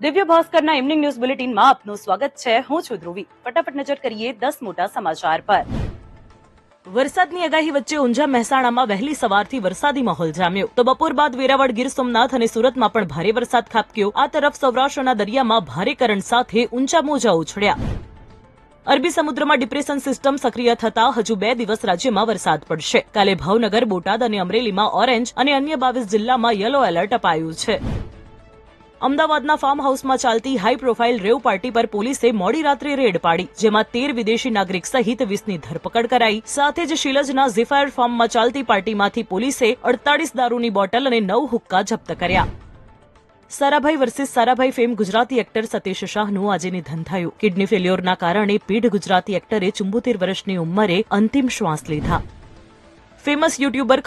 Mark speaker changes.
Speaker 1: દિવ્ય ભાસ્કરના evening news બુલેટિનમાં આપનું સ્વાગત છે। હું છું ધ્રુવી। ફટાફટ નજર કરીએ 10 મોટા સમાચાર પર। વરસાદની આગાહી વચ્ચે ઊંઝા મહેસાણામાં વહેલી સવારથી વરસાદી માહોલ જામ્યો તો બપોર બાદ વેરાવળ, ગીર સોમનાથ અને સુરતમાં પણ ભારે વરસાદ ખાબક્યો। આ તરફ સૌરાષ્ટ્રના દરિયામાં ભારે કરંટ સાથે ઊંચા મોજા ઉછળ્યા। અરબી સમુદ્રમાં ડિપ્રેશન સિસ્ટમ સક્રિય થતા હજુ 2 દિવસ રાજ્યમાં વરસાદ પડશે। કાલે ભાવનગર, બોટાદ અને અમરેલીમાં ઓરેન્જ અને અન્ય 22 જિલ્લામાં યલો એલર્ટ અપાયું છે। અમદાવાદના ફાર્મ હાઉસમાં ચાલતી હાઈ પ્રોફાઇલ રેવ પાર્ટી પર પોલીસે મોડી રાત્રે રેડ પાડી, જેમાં 13 વિદેશી નાગરિક સહિત 20ની ધરપકડ કરાઈ। સાથે જ શિલજના ઝેફાયર ફાર્મમાં ચાલતી પાર્ટીમાંથી પોલીસે 48 દારૂની બોટલ અને 9 હુક્કા જપ્ત કર્યા। Sarabhai versus Sarabhai fame Gujarati actor Satish શાહનું આજે નિધન થયું। કિડની ફેલ્યોરના કારણે પીઢ ગુજરાતી એક્ટરે 74 વર્ષની ઉંમરે અંતિમ શ્વાસ લીધા। Famous YouTuber